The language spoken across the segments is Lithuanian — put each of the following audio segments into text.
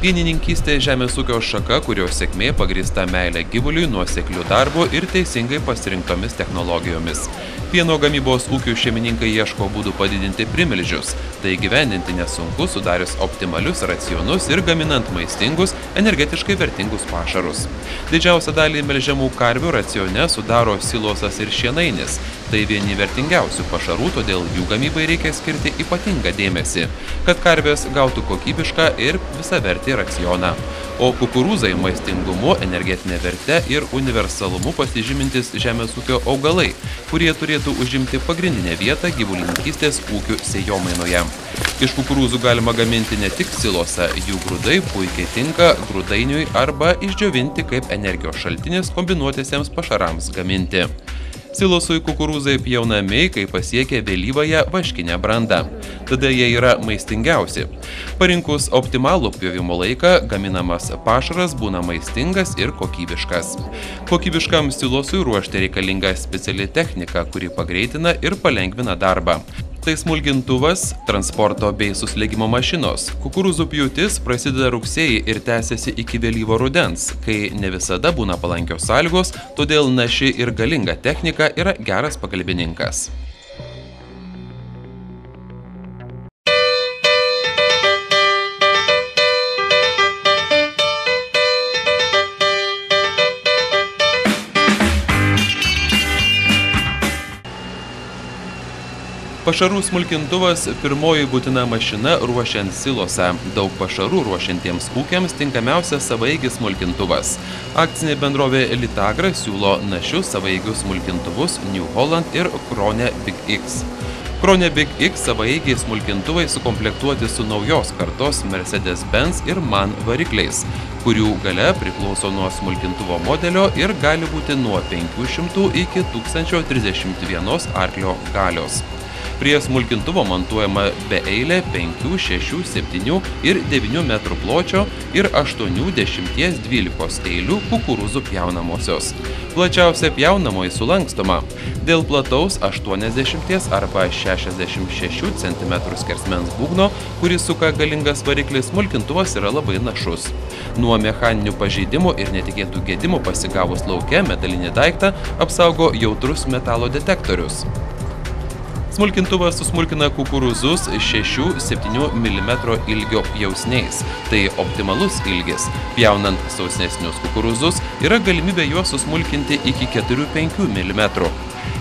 Pienininkystė žemės ūkio šaka, kurios sėkmė pagrįsta meilė gyvuliui, nuosekliu darbu ir teisingai pasirinktomis technologijomis. Pieno gamybos ūkių šeimininkai ieško būdų padidinti primilžius, tai gyvendinti nesunku sudarius optimalius racionus ir gaminant maistingus, energetiškai vertingus pašarus. Didžiausią dalį melžiamų karvių racione sudaro silosas ir šienainis. Tai vieni vertingiausių pašarų, todėl jų gamybai reikia skirti ypatingą dėmesį, kad karvės gautų kokybišką ir visavertį racioną. O kukurūzai maistingumu, energetinė verte ir universalumu pasižymintis žemės ūkio augalai, kurie turėtų užimti pagrindinę vietą gyvulininkystės ūkių sėjomainoje. Iš kukurūzų galima gaminti ne tik silosą, jų grūdai puikiai tinka grūdainiui arba išdžiovinti kaip energijos šaltinis kombinuotiesiems pašarams gaminti. Silosui kukurūzai pjaunami, kai pasiekia vėlyvąją vaškinę brandą. Tada jie yra maistingiausi. Parinkus optimalų pjovimo laiką, gaminamas pašaras būna maistingas ir kokybiškas. Kokybiškam silosui ruošti reikalinga speciali technika, kuri pagreitina ir palengvina darbą. Tai smulkintuvas, transporto bei suslėgimo mašinos. Kukurūzų pjūtis prasideda rugsėjį ir tęsiasi iki vėlyvo rudens, kai ne visada būna palankios sąlygos, todėl naši ir galinga technika yra geras pagalbininkas. Pašarų smulkintuvas – pirmoji būtina mašina ruošiant silosą. Daug pašarų ruošiantiems ūkiams tinkamiausias savaeigis smulkintuvas. Akcinė bendrovė Litagra siūlo našius savaeigius smulkintuvus New Holland ir Krone Big X. Krone Big X savaeigiai smulkintuvai sukomplektuoti su naujos kartos Mercedes-Benz ir MAN varikliais, kurių galia priklauso nuo smulkintuvo modelio ir gali būti nuo 500 iki 1031 arklio galios. Prie smulkintuvo montuojama beeilė 5, 6, 7 ir 9 metrų pločio ir 8, 10, 12 eilių kukurūzų pjaunamosios. Plačiausia pjaunamoji sulankstoma. Dėl plataus 80 arba 66 cm skersmens būgno, kurį suka galingas variklis, smulkintuvas yra labai našus. Nuo mechaninių pažeidimų ir netikėtų gedimų pasigavus lauke metalinį daiktą apsaugo jautrus metalo detektorius. Smulkintuvas susmulkina kukurūzus 6–7 mm ilgio pjausniais. Tai optimalus ilgis. Pjaunant sausnesnius kukurūzus yra galimybė juos susmulkinti iki 4–5 mm.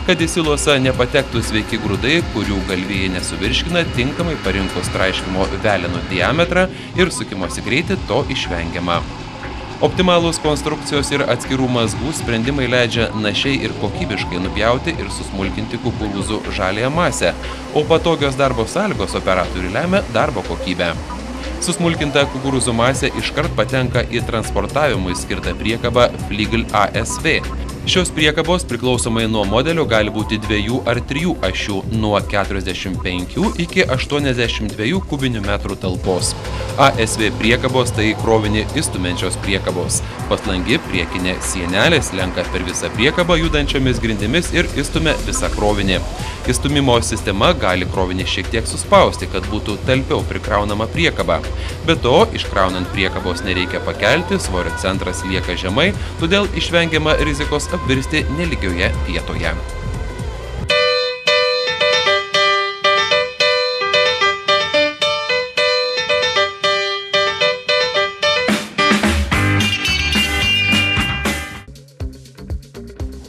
Kad į silosą nepatektų sveiki grūdai, kurių galvijai nesuvirškina, tinkamai parinkus traiškymo velenų diametrą ir sukimosi greitį, to išvengiama. Optimalūs konstrukcijos ir atskirų mazgų sprendimai leidžia našiai ir kokybiškai nupjauti ir susmulkinti kukurūzų žaliąją masę, o patogios darbo sąlygos operatoriui lemia darbo kokybę. Susmulkinta kukurūzų masė iškart patenka į transportavimui skirtą priekabą Fliegl ASV. Šios priekabos priklausomai nuo modelio gali būti 2 ar 3 ašių nuo 45 iki 82 kubinių metrų talpos. ASV priekabos tai krovinį įstumiančios priekabos. Paslangi priekinė sienelė slenka per visą priekabą judančiomis grindimis ir įstumia visą krovinį. Įstumimo sistema gali krovinį šiek tiek suspausti, kad būtų talpiau prikraunama priekaba. Be to, iškraunant priekabos nereikia pakelti, svorio centras lieka žemai, todėl išvengiama rizikos apvirsti nelygioje vietoje.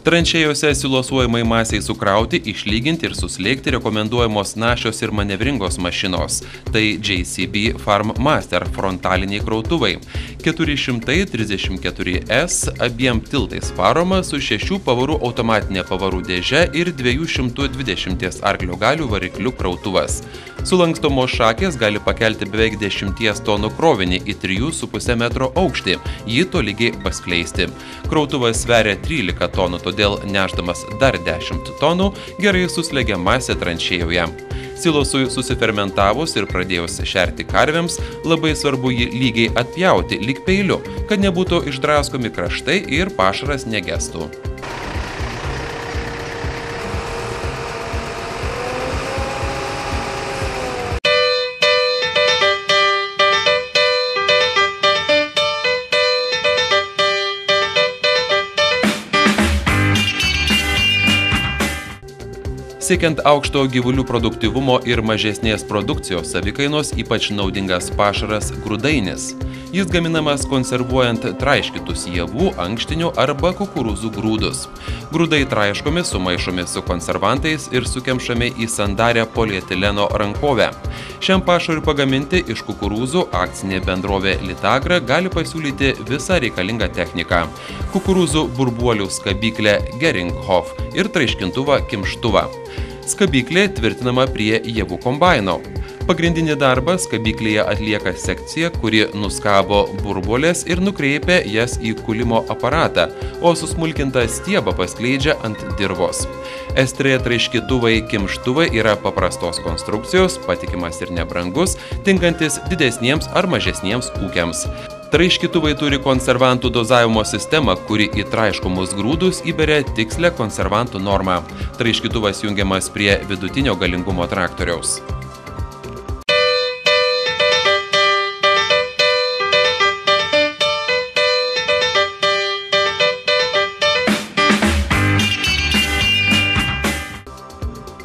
Tranšėjose silosuojamai masiai sukrauti, išlyginti ir suslėgti rekomenduojamos našios ir manevringos mašinos. Tai JCB Farm Master frontaliniai krautuvai. 434S abiem tiltais varoma su 6 pavarų automatinė pavarų dėže ir 220 arklio galių variklių krautuvas. Sulankstomos šakės gali pakelti beveik 10 tonų krovinį į 3,5 metro aukštį, jį tolygiai paskleisti. Krautuvas sveria 13 tonų, todėl nešdamas dar 10 tonų gerai suslegia masę tranšėjoje. Silosui susifermentavus ir pradėjus šerti karvėms, labai svarbu jį lygiai atpjauti lyg peiliu, kad nebūtų išdraskomi kraštai ir pašaras negestų. Siekiant aukšto gyvulių produktyvumo ir mažesnės produkcijos savikainos ypač naudingas pašaras grūdainis. Jis gaminamas konservuojant traiškytus javų, ankštinių arba kukurūzų grūdus. Grūdai traiškomi sumaišomi su konservantais ir sukemšami į sandarę polietileno rankovę. Šiam pašarui pagaminti iš kukurūzų akcinė bendrovė Litagra gali pasiūlyti visą reikalingą techniką – kukurūzų burbuolių skabyklę Geringhof ir traiškintuvą kimštuvą. Skabyklė tvirtinama prie javų kombaino. Pagrindinį darbą skabyklėje atlieka sekcija, kuri nuskabo burbuolės ir nukreipia jas į kulimo aparatą, o susmulkintą stiebą paskleidžia ant dirvos. S3 traiškytuvai kimštuvai yra paprastos konstrukcijos, patikimas ir nebrangus, tinkantis didesniems ar mažesniems ūkiams. Traiškytuvai turi konservantų dozavimo sistemą, kuri į traiškomus grūdus įberia tikslę konservantų normą. Traiškytuvas jungiamas prie vidutinio galingumo traktoriaus.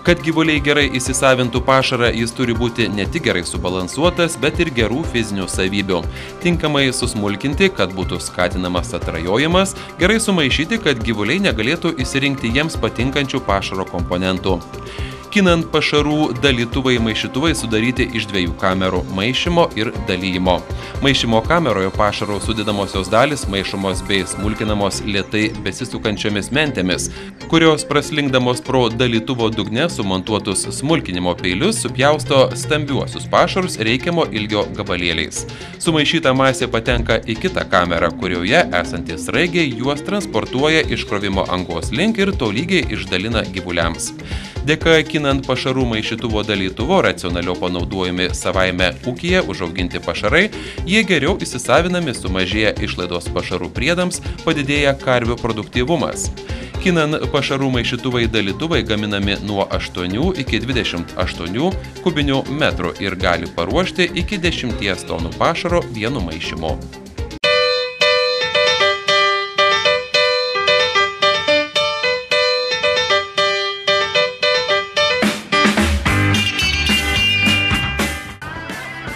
Kad gyvuliai gerai įsisavintų pašarą, jis turi būti ne tik gerai subalansuotas, bet ir gerų fizinių savybių. Tinkamai susmulkinti, kad būtų skatinamas atrajojimas, gerai sumaišyti, kad gyvuliai negalėtų išsirinkti jiems patinkančių pašaro komponentų. Kinant pašarų dalytuvai maišytuvai sudaryti iš 2 kamerų – maišymo ir dalyjimo. Maišymo kameroje pašaro sudedamosios dalys maišomos bei smulkinamos lėtai besisukančiomis mentėmis, kurios praslinkdamos pro dalytuvo dugne sumontuotus smulkinimo peilius supjausto stambiuosius pašarus reikiamo ilgio gabalėliais. Sumaišyta masė patenka į kitą kamerą, kurioje esantys sraigiai juos transportuoja iškrovimo angos link ir tolygiai išdalina gyvuliams. Dėka kinant pašarų maišytuvo dalytuvo racionaliau panaudojami savaime ūkyje užauginti pašarai, jie geriau įsisavinami, sumažėja išlaidos pašarų priedams, padidėja karvių produktyvumas. Kinant pašarų maišytuvai dalytuvai gaminami nuo 8 iki 28 kubinių metrų ir gali paruošti iki 10 tonų pašaro vienu maišymu.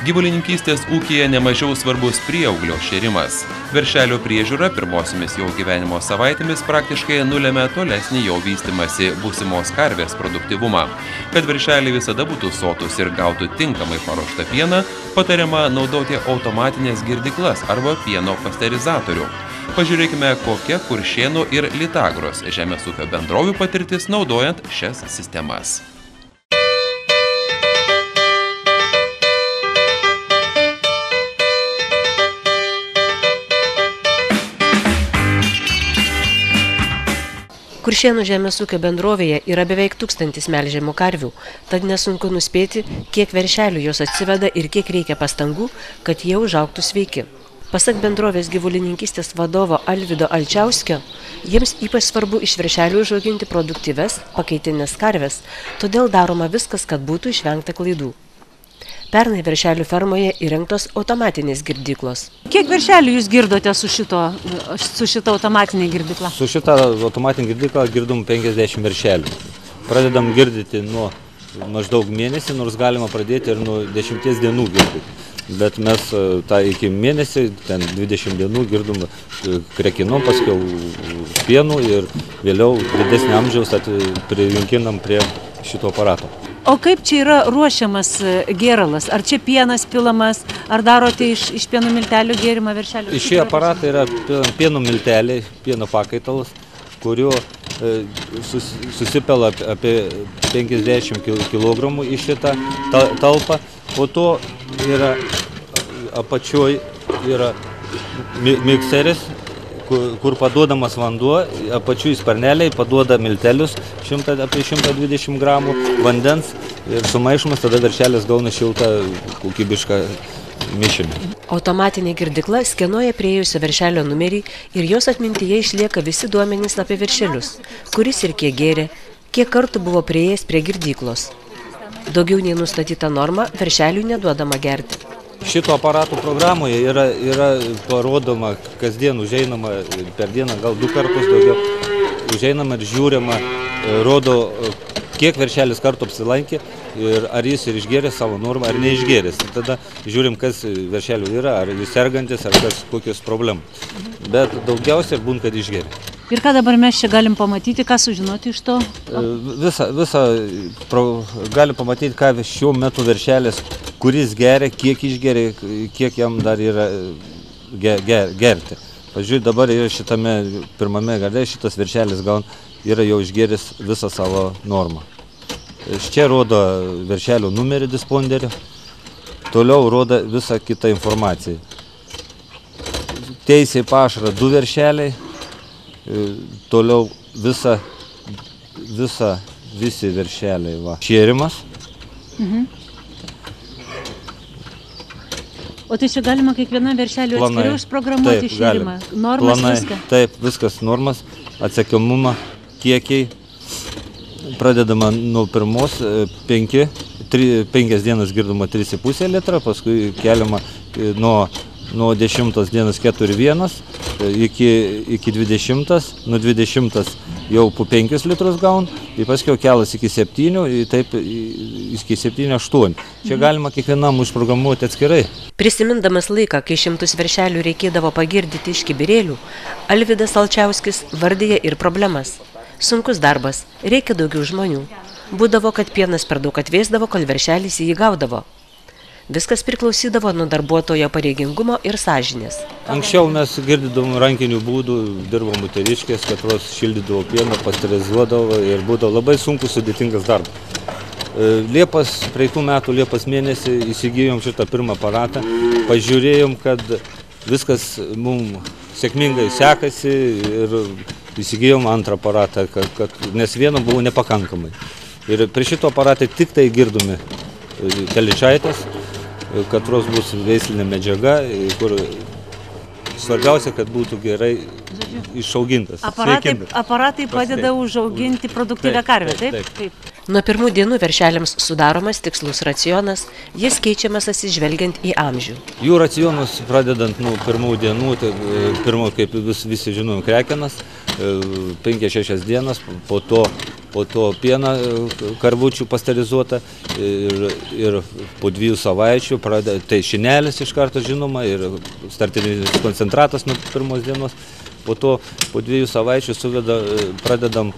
Gyvulininkystės ūkyje nemažiau svarbus prieauglio šėrimas. Veršelio priežiūra pirmosiomis jo gyvenimo savaitėmis praktiškai nulemia tolesnį jo vystymąsi būsimos karvės produktyvumą. Kad veršeliai visada būtų sotus ir gautų tinkamai paruoštą pieną, patariama naudoti automatinės girdyklas arba pieno pasterizatorių. Pažiūrėkime, kokia Kuršėnų ir Litagros žemės ūkio bendrovių patirtis naudojant šias sistemas. Kuršėnų žemės ūkio bendrovėje yra beveik 1000 melžiamų karvių, tad nesunku nuspėti, kiek veršelių jos atsiveda ir kiek reikia pastangų, kad jie užaugtų sveiki. Pasak bendrovės gyvulininkystės vadovo Alvydo Alčiauskio, jiems ypač svarbu iš veršelių užauginti produktyves, pakaitinės karves, todėl daroma viskas, kad būtų išvengta klaidų. Pernai veršelių fermoje įrengtos automatinės girdyklos. Kiek veršelių jūs girdote su šita automatinė girdykla? Su šita automatinė girdykla girdom 50 veršelių. Pradedam girdyti nuo maždaug mėnesį, nors galima pradėti ir nuo 10 dienų girdyti. Bet mes tą iki mėnesį, ten 20 dienų girdom krekinom, paskiau pienų ir vėliau didesnį amžiaus prijunkinam prie šito aparato. O kaip čia yra ruošiamas gėralas? Ar čia pienas pilamas, ar darote iš pieno miltelių gėrimą veršelių? Iš šį aparatą yra pieno milteliai, pieno pakaitalas, kurio susipela apie 50 kg į šitą talpą. Po to yra apačioj yra mikseris, kur paduodamas vanduo, apačiui sparneliai paduoda miltelius apie 120 gramų vandens ir sumaišomas, tada veršelis gauna šiltą kokybišką mišinį. Automatinė girdykla skenuoja priėjusio veršelio numerį ir jos atmintyje išlieka visi duomenys apie veršelius, kuris ir kiek gėrė, kiek kartų buvo priėjęs prie girdyklos. Daugiau nei nustatyta norma veršelių neduodama gerti. Šito aparatų programoje yra parodoma, kasdien užeinama per dieną, gal 2 kartus daugiau, užeinama ir žiūrima, rodo, kiek veršelis kartų apsilankė ir ar jis ir išgėrė savo normą, ar neišgėrės. Tada žiūrim, kas veršelių yra, ar jis sergantis, ar kokios problemos. Bet daugiausiai būna, kad išgėrė. Ir ką dabar mes čia galim pamatyti, ką sužinoti iš to? Galim pamatyti, ką šiuo metu veršelis, kuris geria, kiek išgeria, kiek jam dar yra gerti. Pažiūrėjau, dabar yra šitame pirmame garde, šitas veršelis yra jau išgeris visą savo normą. Čia rodo veršelio numerį disponderio, toliau rodo visą kitą informaciją. Teisė į pašarą 2 veršeliai, toliau visi veršeliai. Va. Šėrimas. O tai čia galima kiekvieną veršelį atskiriau užprogramuoti šėrimą? Normas viską? Taip, viskas normas, atsekiamumą, kiekiai. Pradedama nuo pirmos, 5 dienas girdoma 3,5 litrą, paskui keliama nuo 10 dienas 4,1 iki 20, nuo 20 jau po 5 litrus gaun, ir paskui kelas iki 7, taip iki 7-8. Čia galima kiekvienam užprogramuoti atskirai. Prisimindamas laiką, kai šimtus veršelių reikėdavo pagirdyti iš kibirėlių, Alvydas Alčiauskis vardija ir problemas. Sunkus darbas, reikia daugiau žmonių. Būdavo, kad pienas per daug atvėsdavo, kol veršelis jį gaudavo. Viskas priklausydavo nuo darbuotojo pareigingumo ir sąžinės. Anksčiau mes girdydavom rankinių būdų, dirbom moteriškės, katros šildydavo pieną, pasterizuodavo ir būdavo labai sunkus, sudėtingas darbas. Praeitų metų Liepos mėnesį įsigijom šitą pirmą aparatą, pažiūrėjom, kad viskas mums sėkmingai sekasi ir įsigijom antrą aparatą, nes vieno buvo nepakankamai. Ir prie šito aparatą tik tai girdomi telyčaitės, katros bus veislinė medžiaga, kur svarbiausia, kad būtų gerai išaugintas. Aparatai padeda užauginti produktyvią karvę, taip? Taip. Nuo pirmų dienų veršeliams sudaromas tikslus racionas, jis keičiamas atsižvelgiant į amžių. Jų racionus pradedant nuo pirmų dienų, pirmo, kaip visi žinom, krekenas, 5-6 dienas, po to pieną karvučių pasterizuota ir po 2 savaičių, tai šinelis iš karto žinoma ir startinis koncentratas nuo pirmos dienos. Po to po 2 savaičių pradedam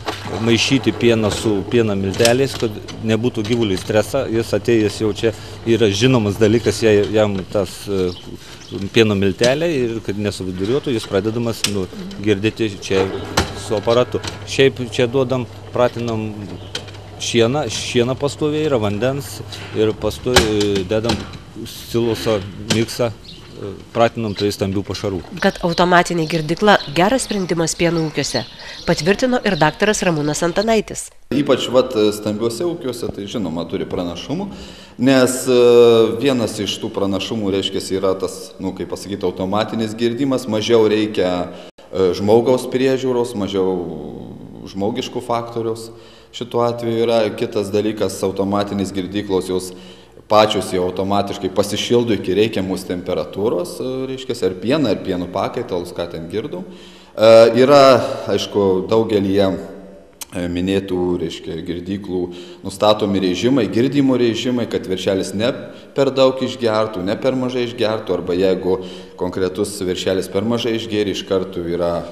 maišyti pieną su pieno milteliais, kad nebūtų gyvuliui stresa. Jis atėjęs jau čia yra žinomas dalykas, jam tas pieno milteliai ir kad nesuviduriuotų, jis pradedamas girdėti čia su aparatu. Šiaip čia pratinam šieną pastoviai, yra vandens ir pastoviai dedam siloso miksą. Pratinam prie stambių pašarų. Kad automatinė girdykla geras sprendimas pieno ūkiuose, patvirtino ir daktaras Ramūnas Antanaitis. Ypač stambiuose ūkiuose, tai žinoma, turi pranašumų, nes vienas iš tų pranašumų, reiškia, yra tas, kaip pasakyti, automatinis girdimas, mažiau reikia žmogaus priežiūros, mažiau žmogiškų faktorius. Šituo atveju yra kitas dalykas, automatinis girdyklos jos pačios jau automatiškai pasišildo iki reikiamos temperatūros, reiškia, ar pieną, ar pienų pakaitalus, ką ten girdom. Yra, aišku, daugelyje minėtų, reiškia, girdyklų nustatomi režimai, girdimo režimai, kad veršelis ne per daug išgertų, ne per mažai išgertų, arba jeigu konkretus veršelis per mažai išgėrė, iš karto yra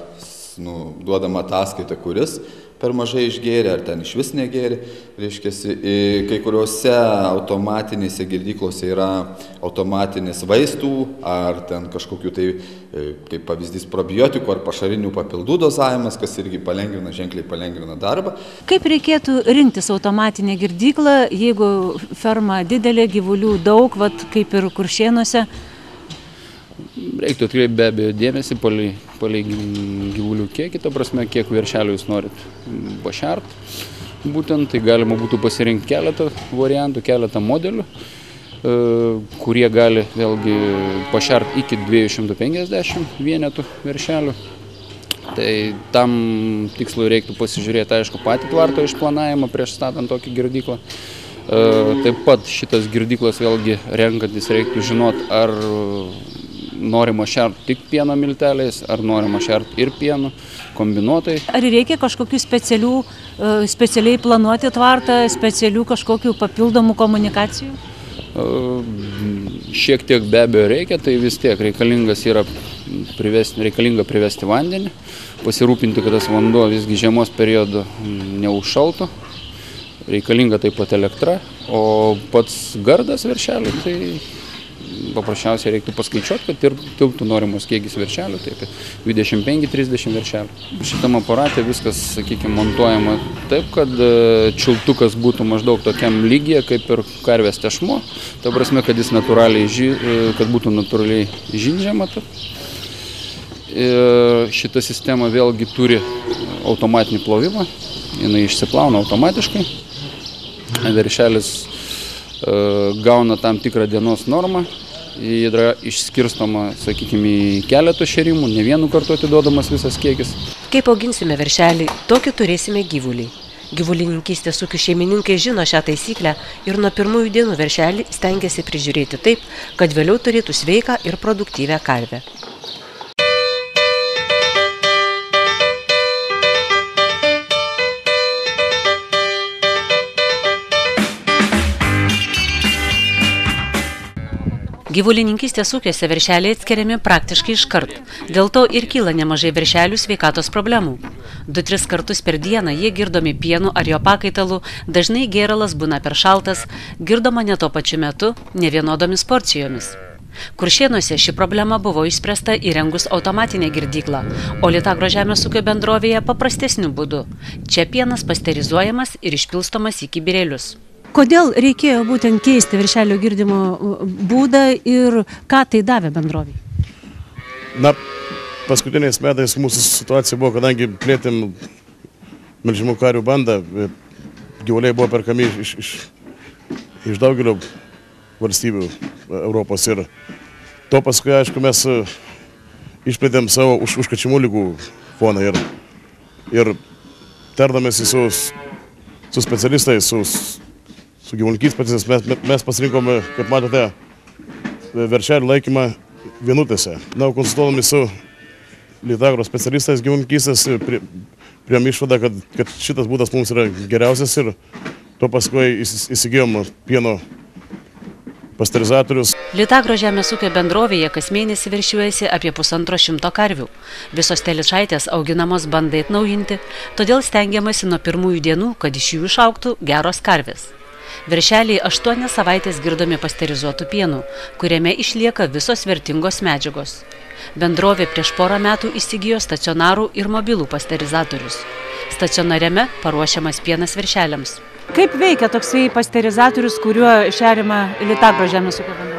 duodama ataskaita, kuris per mažai išgėrė, ar ten iš vis negėrė. Reiškia, kai kuriuose automatinėse girdyklose yra automatinis vaistų, ar ten kažkokių tai, kaip pavyzdys, probiotikų ar pašarinių papildų dozavimas, kas irgi ženkliai palengvina darbą. Kaip reikėtų rinktis automatinę girdyklą, jeigu ferma didelė, gyvulių daug, kaip ir Kuršėnuose? Reiktų atkreipti be abejo dėmesį palei gyvulių kiekį, ta prasme, kiek veršelių jūs norit pašert. Būtent tai galima būtų pasirinkti keletą variantų, keletą modelių, kurie gali vėlgi pašert iki 250 vienetų veršelių. Tai tam tikslui reiktų pasižiūrėti, aišku, patį tvarto išplanavimą prieš statant tokį girdyklą. Taip pat šitas girdyklas vėlgi renkantis reiktų žinot, ar norima šert tik pieno milteliais, ar norima šert ir pienu, kombinuotai. Ar reikia kažkokių specialiai planuoti tvartą, specialių kažkokių papildomų komunikacijų? Šiek tiek be abejo reikia, tai vis tiek reikalinga privesti vandenį, pasirūpinti, kad tas vanduo visgi žiemos periodu neužšaltų. Reikalinga taip pat elektra, o pats gardas veršelių, tai paprasčiausiai reiktų paskaičiuoti, kad tilptų norimos kiekis veršelių, taip 25-30 veršelių. Šitam aparate viskas, sakykime, montuojama taip, kad čiultukas būtų maždaug tokiam lygyje, kaip ir karvės tešmo, ta prasme, kad jis kad būtų natūraliai žindžiama. Šita sistema vėlgi turi automatinį plovimą, jinai išsiplauna automatiškai. Veršelis gauna tam tikrą dienos normą, yra išskirstoma, sakykime, į keletą šerimų, ne vienu kartu atiduodamas visas kiekis. Kaip auginsime veršelį, tokį turėsime gyvulį. Gyvulininkystės ūkių šeimininkai žino šią taisyklę ir nuo pirmųjų dienų veršelį stengiasi prižiūrėti taip, kad vėliau turėtų sveiką ir produktyvią karvę. Gyvulininkystės ūkiuose veršeliai atskiriami praktiškai iškart. Dėl to ir kyla nemažai veršelių sveikatos problemų. 2-3 kartus per dieną jie girdomi pienu ar jo pakaitalu, dažnai gėralas būna per šaltas, girdoma ne tuo pačiu metu, nevienodomis porcijomis. Kuršėnuose ši problema buvo išspręsta įrengus automatinę girdyklą, o Litagro žemės ūkio bendrovėje paprastesniu būdu. Čia pienas pasterizuojamas ir išpilstomas į kibirėlius. Kodėl reikėjo būtent keisti veršelio girdimo būdą ir ką tai davė bendrovei? Na, paskutiniais metais mūsų situacija buvo, kadangi plėtėm melžiamų karvių bandą, gyvuliai buvo perkami iš daugelio valstybių Europos ir to paskui, aišku, mes išplėtėm savo užkrečiamų ligų foną ir tardamės su specialistais, su gyvulininkystės specialistais, mes pasirinkome, kaip matote, veršelių laikymą vienutėse. Na, konsultuodami su Litagro specialistais gyvulininkystės, priėjom išvadą, kad šitas būdas mums yra geriausias ir to paskui įsigijom pieno pasterizatorius. Litagro žemės ūkio bendrovėje kas mėnesį veršiuojasi apie 150 karvių. Visos telyčaitės auginamos bandai atnaujinti, todėl stengiamasi nuo pirmųjų dienų, kad iš jų išaugtų geros karvės. Veršeliai 8 savaitės girdomi pasterizuotų pienų, kuriame išlieka visos vertingos medžiagos. Bendrovė prieš porą metų įsigijo stacionarų ir mobilų pasterizatorius. Stacionariame paruošiamas pienas veršeliams. Kaip veikia toksai pasterizatorius, kuriuo šeriama Litagro žemės ūkio bendrovė?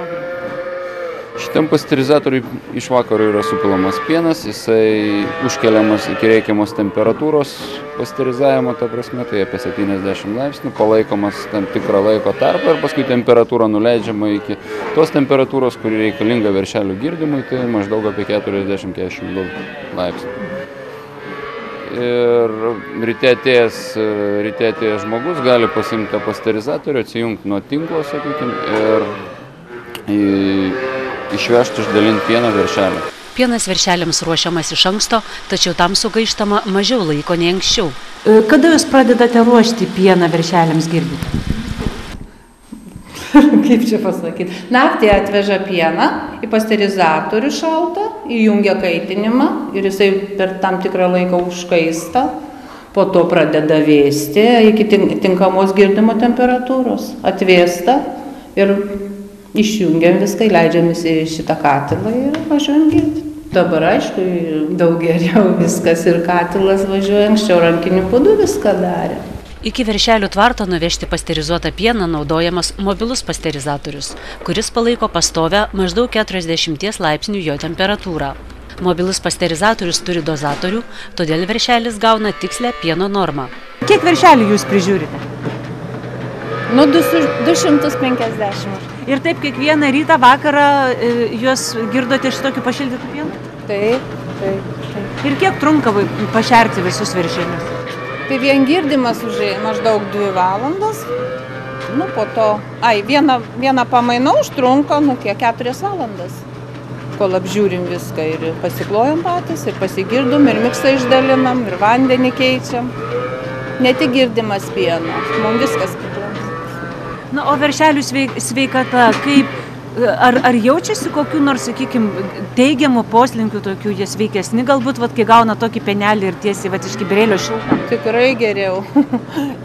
Šitam pasterizatoriui iš vakaro yra supilamas pienas, jisai užkeliamas iki reikiamos temperatūros pasterizavimo, ta prasme, tai apie 70 laipsnių, palaikomas tam tikrą laiko tarpą ir paskui temperatūra nuleidžiama iki tos temperatūros, kuri reikalinga veršelių girdimui, tai maždaug apie 40-42 laipsnių. Ir ryte atėjęs žmogus gali pasimti tą pasterizatorių, atsijungti nuo tinklo, sakykime, ir išvežti, išdalinti pieną veršelį. Pienas veršeliams ruošiamas iš anksto, tačiau tam sugaištama mažiau laiko nei anksčiau. Kada jūs pradedate ruošti pieną veršeliams girdyti? Kaip čia pasakyti? Naktį atveža pieną į pasterizatorių šaltą, įjungia kaitinimą ir jisai per tam tikrą laiką užkaista, po to pradeda vėsti iki tinkamos girdimo temperatūros, atvėsta ir išjungiam viską, leidžiamės į šitą katilą ir važiuojam girdyti. Dabar, aišku, daug geriau viskas ir katilas važiuoja, anksčiau rankiniu būdu viską darė. Iki veršelių tvarto nuvežti pasterizuotą pieną naudojamas mobilus pasterizatorius, kuris palaiko pastovę maždaug 40 laipsnių jo temperatūrą. Mobilus pasterizatorius turi dozatorių, todėl veršelis gauna tikslę pieno normą. Kiek veršelių jūs prižiūrite? Nu, 250. Ir taip kiekvieną rytą, vakarą juos girdote šitokių pašildytų pienų? Taip. Ir kiek trunka pašerti visus veršelius? Tai vien girdimas maždaug 2 valandas. Nu, po to, vieną pamainą užtrunka, 4 valandas. kol apžiūrim viską ir pasiklojam patys, ir pasigirdom, ir miksą išdalinam, ir vandenį keičiam. Ne tik girdimas pieno, mums viskas priklauso. Na, o veršelių sveikata, kaip, ar jaučiasi kokių nors, sakykime, teigiamų poslinkių tokių, jie sveikesni, galbūt, kai gauna tokį penelį ir tiesiai iš kibirėlio šiltą? Tikrai geriau,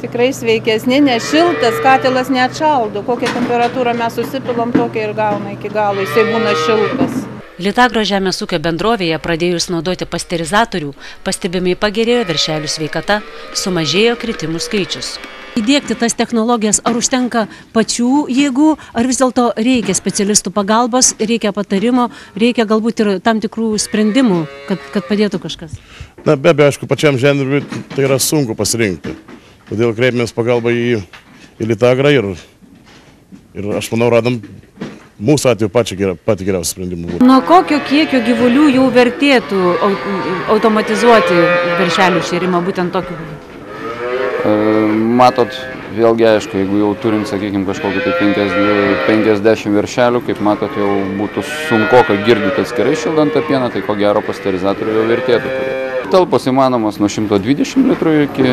tikrai sveikesni, nes šiltas katilas neatšaldo, kokią temperatūrą mes susipilom, tokią ir gauna iki galo, jisai būna šiltas. Litagro žemės ūkio bendrovėje pradėjus naudoti pasterizatorių, pastebimai pagerėjo veršelių sveikata, sumažėjo kritimų skaičius. Įdiegti tas technologijas, ar užtenka pačių jėgų, ar vis dėlto reikia specialistų pagalbos, reikia patarimo, reikia galbūt ir tam tikrų sprendimų, kad padėtų kažkas? Na, be abejo, aišku, pačiam žemdirbiui tai yra sunku pasirinkti. Todėl kreipėmės pagalbą į Litagrą ir aš manau, radom mūsų atveju patį geriausią sprendimą. Nuo kokio kiekio gyvulių jau vertėtų automatizuoti veršelių šėrimą būtent tokiu? Matot, vėlgi aišku, jeigu jau turint, sakykime, kažkokį tai 50 veršelių, kaip matot, jau būtų sunkoka girdyti atskirai šildant tą pieną, tai ko gero pasterizatorių jau vertėtų turėti. Talpos įmanomas nuo 120 litrų iki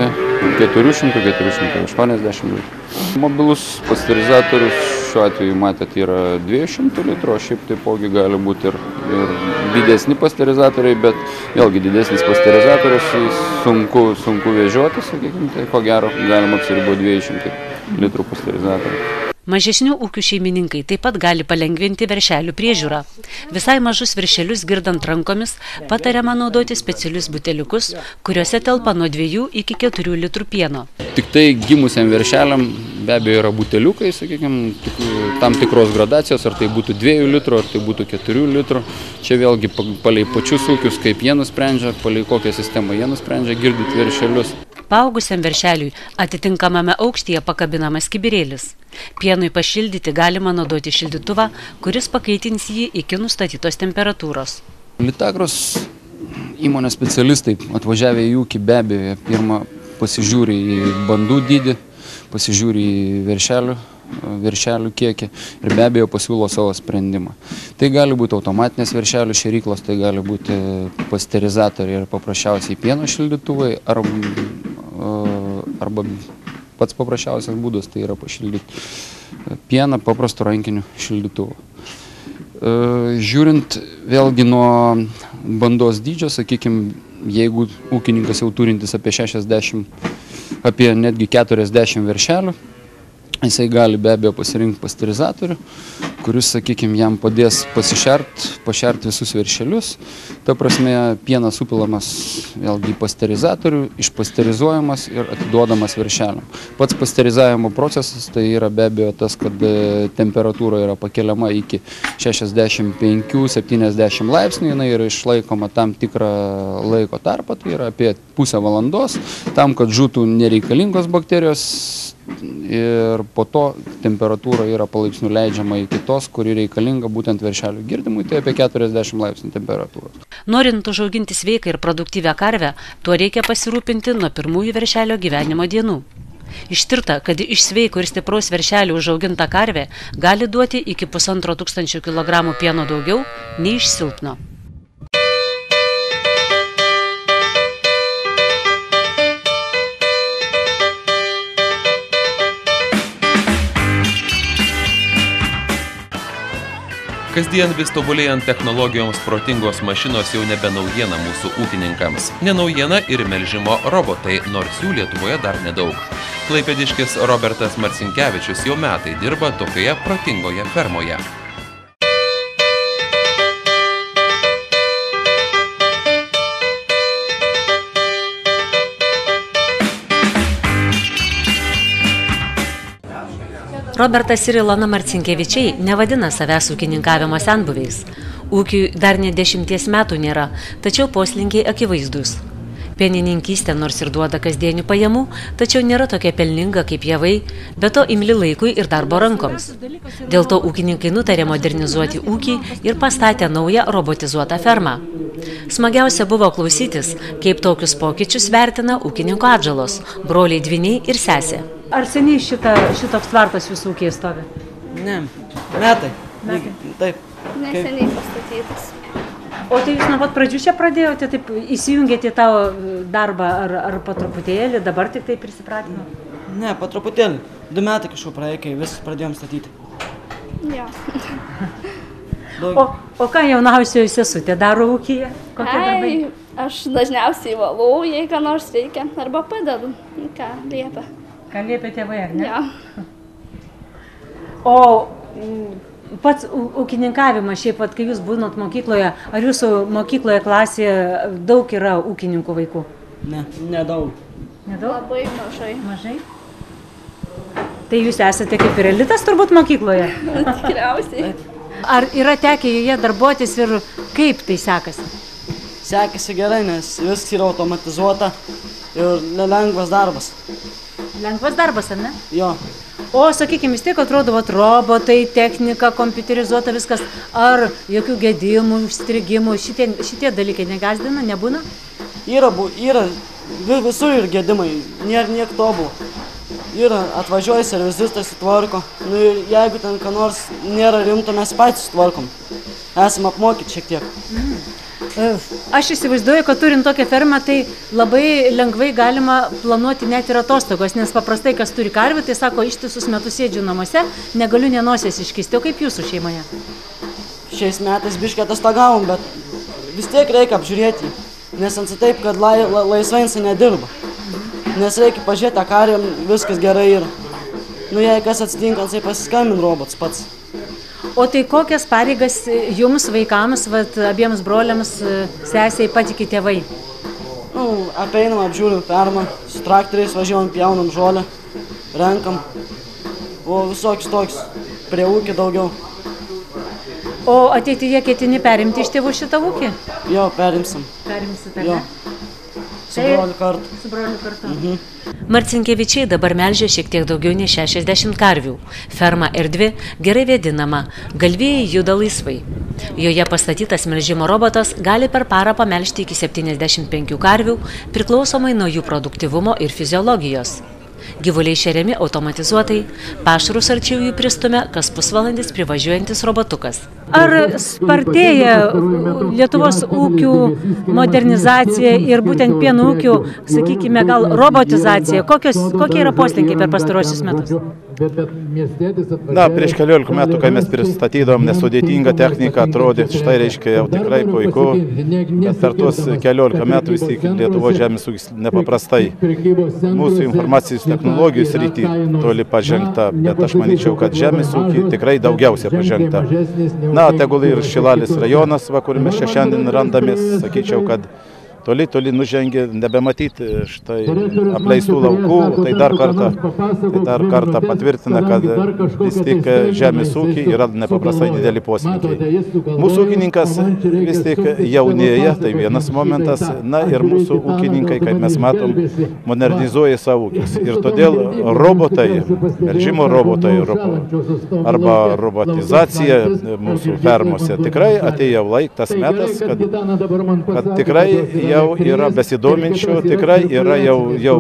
400-480 litrų. Mobilus pasterizatorius šiuo atveju, matėt, yra 200 litrų, o šiaip taipogi gali būti ir didesni pasterizatoriai, bet vėlgi didesnis pasterizatorius sunku vežioti, sakykime, tai ko gero galima apsiriboti 200 litrų pasterizatorių. Mažesnių ūkių šeimininkai taip pat gali palengvinti veršelių priežiūrą. Visai mažus veršelius girdant rankomis patariama naudoti specialius buteliukus, kuriuose telpa nuo 2 iki 4 litrų pieno. Tik tai gimusiam veršeliam be abejo yra buteliukai, sakykime, tam tikros gradacijos, ar tai būtų 2 litrų, ar tai būtų 4 litrų. Čia vėlgi palei pačius ūkius, kaip jie nusprendžia, palei kokią sistemą jie nusprendžia girdyti veršelius. Paaugusiam veršeliui atitinkamame aukštyje pakabinamas kibirėlis. Pienui pašildyti galima naudoti šildytuvą, kuris pakaitins jį iki nustatytos temperatūros. Litagros įmonės specialistai atvažiavę į ūkį be abejo pirmą pasižiūri į bandų dydį, pasižiūri į veršelių kiekį ir be abejo pasiūlo savo sprendimą. Tai gali būti automatinės veršelių šėryklos, tai gali būti pasterizatoriai ir paprasčiausiai pieno šildytuvai arba pats paprasčiausias būdas tai yra pašildyti pieną paprastu rankiniu šildytuvu. Žiūrint vėlgi nuo bandos dydžio, sakykime, jeigu ūkininkas jau turintis apie netgi 40 veršelių, jisai gali be abejo pasirinkti pasterizatorių, kuris, sakykime, jam padės pašert visus veršelius. Ta prasme, pienas supilamas vėlgi į pasterizatorių, išpasterizuojamas ir atiduodamas veršeliam. Pats pasterizavimo procesas tai yra be abejo tas, kad temperatūra yra pakeliama iki 65-70 laipsnių, jinai yra išlaikoma tam tikrą laiko tarpą, tai yra apie pusę valandos, tam, kad žūtų nereikalingos bakterijos. Ir po to temperatūra yra palaipsniui leidžiama iki tos, kuri reikalinga būtent veršelių girdimui, tai apie 40 laipsnių temperatūros. Norint užauginti sveiką ir produktyvią karvę, tuo reikia pasirūpinti nuo pirmųjų veršelio gyvenimo dienų. Ištirta, kad iš sveiko ir stipraus veršelio užauginta karvė gali duoti iki 1500 kg pieno daugiau nei iš silpno. Kasdien vis tobulėjant technologijoms protingos mašinos jau nebe naujiena mūsų ūkininkams. Ne naujiena ir melžimo robotai, nors jų Lietuvoje dar nedaug. Klaipėdiškis Robertas Marcinkevičius jau metai dirba tokioje protingoje fermoje. Robertas ir Ilona Marcinkevičiai nevadina savęs ūkininkavimo senbuviais. Ūkiui dar ne 10 metų nėra, tačiau poslinkiai akivaizdus. Pienininkystė nors ir duoda kasdienių pajamų, tačiau nėra tokia pelninga kaip javai, be to imli laikui ir darbo rankoms. Dėl to ūkininkai nutarė modernizuoti ūkį ir pastatė naują robotizuotą fermą. Smagiausia buvo klausytis, kaip tokius pokyčius vertina ūkininko atžalos, broliai dvyniai ir sesė. Ar seniai šitoks tvartas jūsų ūkyje stovi? Ne, metai. Taip. Neseniai pastatyti. statytas. O tai jūs nuo pat pradžių čia pradėjote, taip įsijungėte į tavo darbą ar po truputėlį, dabar tik tai prisipratino? Ne, po truputėlį. 2 metai kažkur praėjo, kai viską pradėjom statyti. Jo. O ką jauniausioji sesutė daro ūkyje? Kokie darbai? Aš dažniausiai valau, jei ką nors reikia, arba padedu, ką liepia. Ką liepia tėvai, ar ne? Jo. O pats ūkininkavimas, šiaip, kai jūs būnat mokykloje, ar jūsų mokykloje klasėje daug yra ūkininkų vaikų? Ne, nedaug. Nedaug? Labai mažai. Mažai? Tai jūs esate kaip ir elitas turbūt mokykloje? Tikriausiai. Ar yra tekę joje darbuotis ir kaip tai sekasi? Sekasi gerai, nes viskas yra automatizuota ir lengvas darbas. Lengvas darbas, ar ne? Jo. O, sakykime, vis tiek atrodo, robotai, technika, kompiuterizuota viskas. Ar jokių gedimų, užstrigimų, šitie dalykai negazdina, nebūna? Yra, visur ir gedimai, nėra niek tobulų. Yra, atvažiuoja servizistas, sutvarko. Nu ir jeigu ten ką nors nėra rimto, mes patys sutvarkom. Esam apmokyti šiek tiek. Aš įsivaizduoju, kad turint tokią fermą, tai labai lengvai galima planuoti net ir atostogos, nes paprastai, kas turi karvių, tai sako, ištisus metus sėdžiu namuose, negaliu nė nosies iškisti. O kaip jūsų šeimoje? Šiais metais biškį atostogavom, bet vis tiek reikia apžiūrėti, nes ant taip, kad laisvai jis nedirba. Nes reikia pažiūrėti, karvėm viskas gerai yra. Nu, jei kas atsitinka, tai pasiskambin robots pats. O tai kokias pareigas jums, vaikams, abiems broliams, sesiai patikė tėvai? Nu, apeinam, apžiūrim fermą, su traktoriais važiuojam, pjaunam žolę, renkam. O visokius toks, prie ūkį daugiau. O ateityje ketini perimti iš tėvų šitą ūkį? Jo, perimsim. Perimsit, ar ne? Su broliu kartu. Su broliu kartu. Marcinkevičiai dabar melžia šiek tiek daugiau nei 60 karvių. Ferma erdvi, gerai vėdinama, galvijai juda laisvai. Joje pastatytas melžimo robotas gali per parą pamelžti iki 75 karvių, priklausomai nuo jų produktyvumo ir fiziologijos. Gyvuliai šeriami automatizuotai, pašarus arčiau jų pristumia kas pusvalandis privažiuojantis robotukas. Ar spartėja Lietuvos ūkių modernizacija ir būtent pieno ūkių, sakykime, gal robotizacija? Kokie yra poslinkiai per pastarosius metus? Na, prieš 14 metų, kai mes pristatydom nesudėtingą techniką, atrodė, štai reiškia jau tikrai puiku, bet per tuos 14 metų vis tik Lietuvos žemės ūkis nepaprastai mūsų informacijos technologijų srity toli pažengta, bet aš manyčiau, kad žemės ūkį tikrai daugiausia pažengta. Na, tegul ir Šilalės rajonas, kur mes čia šiandien randamės, sakyčiau, kad toli nužengė, nebematyti štai apleistų laukų, tai dar kartą patvirtina, kad vis tik žemės ūkiai yra nepaprastai dideli poslinkiai. Mūsų ūkininkas vis tik jaunėja, tai vienas momentas, na ir mūsų ūkininkai, kaip mes matom, modernizuoja savo ūkius. Ir todėl robotai, melžimo robotai arba robotizacija mūsų fermose tikrai atėjo tas metas, kad tikrai jau yra besidominčių, tikrai yra jau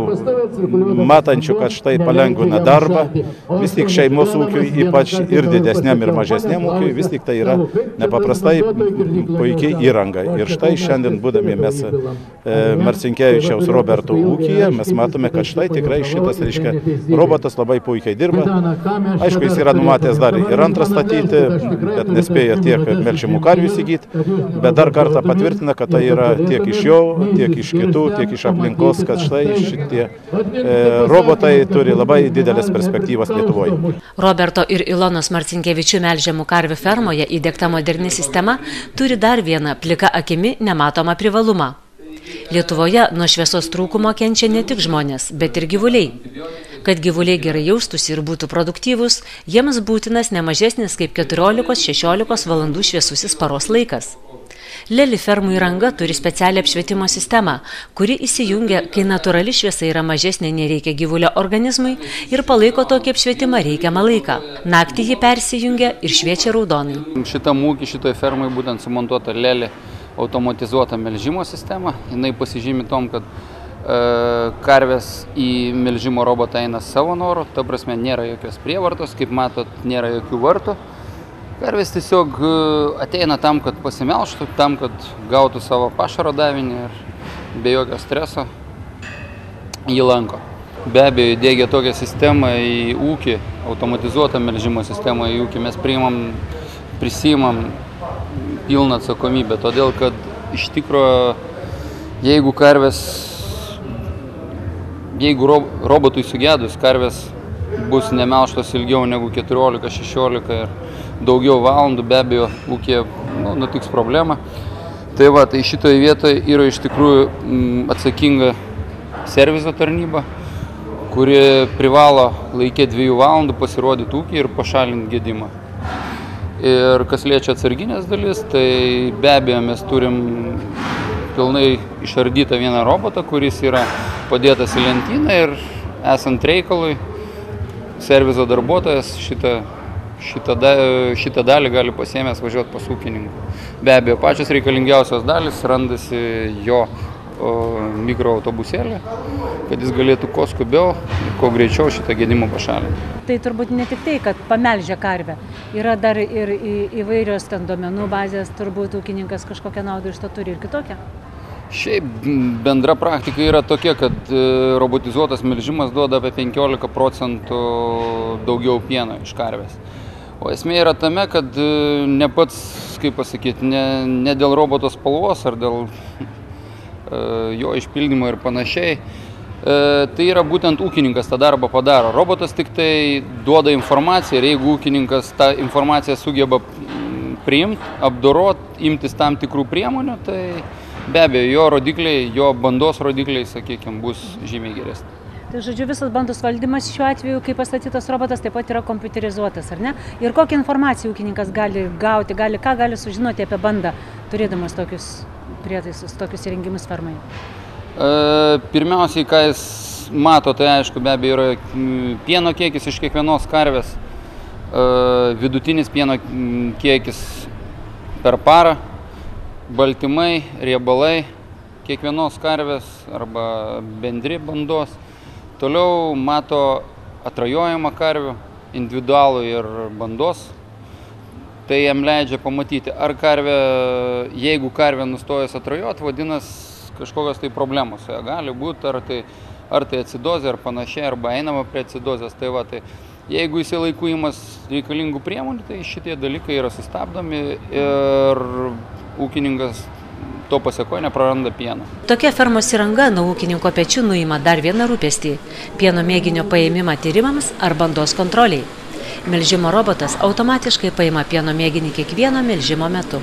matančių, kad štai palengvina darbą. Vis tik šeimos ūkiui, ypač ir didesniam ir mažesniam ūkiui, vis tik tai yra nepaprastai puikiai įranga. Ir štai šiandien būdami mes Marcinkevičiaus Roberto ūkyje, mes matome, kad štai tikrai šitas, reiškia, robotas labai puikiai dirba. Aišku, jis yra numatęs dar ir antrą statyti, bet nespėja tiek melžimų karvių įsigyti, bet dar kartą patvirtina, kad tai yra tiek iš jo, tiek iš kitų, tiek iš aplinkos, kad štai šitie robotai turi labai didelės perspektyvas Lietuvoje. Roberto ir Ilonos Marcinkevičių melžiamų karvių fermoje įdiegta moderni sistema turi dar vieną plika akimi nematomą privalumą. Lietuvoje nuo šviesos trūkumo kenčia ne tik žmonės, bet ir gyvuliai. Kad gyvuliai gerai jaustųsi ir būtų produktyvūs, jiems būtinas ne mažesnis kaip 14-16 valandų šviesusis paros laikas. Leli fermų įranga turi specialią apšvietimo sistemą, kuri įsijungia, kai natūrali šviesa yra mažesnė nei reikia gyvulio organizmui ir palaiko tokį apšvietimą reikiamą laiką. Naktį ji persijungia ir šviečia raudonai. Šitam ūkį, šitoje fermoje būtent sumontuota Leli automatizuota melžimo sistema. Jinai pasižymi tom, kad karvės į melžimo robotą eina savo noru, ta prasme nėra jokios prievartos, kaip matot, nėra jokių vartų. Karvės tiesiog ateina tam, kad pasimelštų, tam, kad gautų savo pašaro davinį ir be jokio streso jį lanko. Be abejo, įdėgė tokią sistemą į ūkį, automatizuotą melžimo sistemą į ūkį, mes prisiimam pilną atsakomybę, todėl kad iš tikro, jeigu robotui sugedus, karvės bus nemelštos ilgiau negu 14, 16 ir daugiau valandų, be abejo, ūkėje nutiks problema. Tai va, tai šitoje vietoje yra iš tikrųjų atsakinga serviso tarnyba, kuri privalo laikė 2 valandų pasirodyti ūkį ir pašalinti gedimą. Ir kas liečia atsarginės dalis, tai be abejo mes turim pilnai išardytą vieną robotą, kuris yra padėtas į lentyną ir esant reikalui, serviso darbuotojas šitą dalį gali pasiėmęs važiuoti pas ūkininkų. Be abejo, pačios reikalingiausios dalis randasi jo mikroautobusėlį, kad jis galėtų kuo skubiau ir kuo greičiau šitą gedimą pašalinti. Tai turbūt ne tik tai, kad pamelžia karvę, yra dar ir įvairios ten duomenų bazės, turbūt ūkininkas kažkokią naudą iš to turi ir kitokią. Šiaip bendra praktika yra tokia, kad robotizuotas melžimas duoda apie 15% daugiau pieno iš karvės. O esmė yra tame, kad ne pats, kaip pasakyti, ne dėl roboto spalvos ar dėl jo išpildymo ir panašiai. Tai yra būtent ūkininkas tą darbą padaro. Robotas tik tai duoda informaciją ir jeigu ūkininkas tą informaciją sugeba priimti, apdoroti, imtis tam tikrų priemonių, tai be abejo, jo rodikliai, jo bandos rodikliai, sakykime, bus žymiai geresni. Tai žodžiu, visas bandos valdymas šiuo atveju, kai pastatytas robotas, taip pat yra kompiuterizuotas, ar ne? Ir kokią informaciją ūkininkas gali gauti, ką gali sužinoti apie bandą, turėdamas tokius prietaisus, tokius įrengimus fermai? Pirmiausiai, ką jis mato, tai aišku, be abejo, yra pieno kiekis iš kiekvienos karvės, vidutinis pieno kiekis per parą, baltymai, riebalai kiekvienos karvės arba bendri bandos. Toliau mato atrajojimą karvių, individualų ir bandos. Tai jam leidžia pamatyti, ar karvė, jeigu karvė nustojęs atrajoti, vadinasi kažkokios tai problemos. Gali būti, ar tai acidozė, ar panašiai, arba einama prie acidozės. Tai va, tai jeigu jis laiku imas reikalingų priemonių, tai šitie dalykai yra sustabdomi ir ūkininkas to pasekoje nepraranda pieno. Tokia fermos įranga nuo ūkininko pečių nuima dar vieną rūpestį – pieno mėginio paėmimą tyrimams ar bandos kontroliai. Melžimo robotas automatiškai paima pieno mėginį kiekvieno melžimo metu.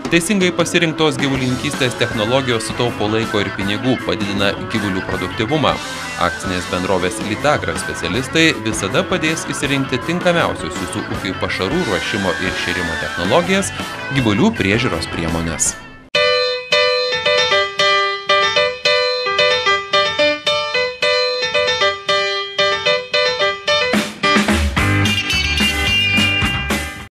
Teisingai pasirinktos gyvulininkystės technologijos sutaupo laiko ir pinigų, padidina gyvulių produktyvumą. Akcinės bendrovės Lytagra specialistai visada padės įsirinkti tinkamiausius jūsų ūkiui pašarų ruošimo ir šėrimo technologijas, gyvulių priežiūros priemonės.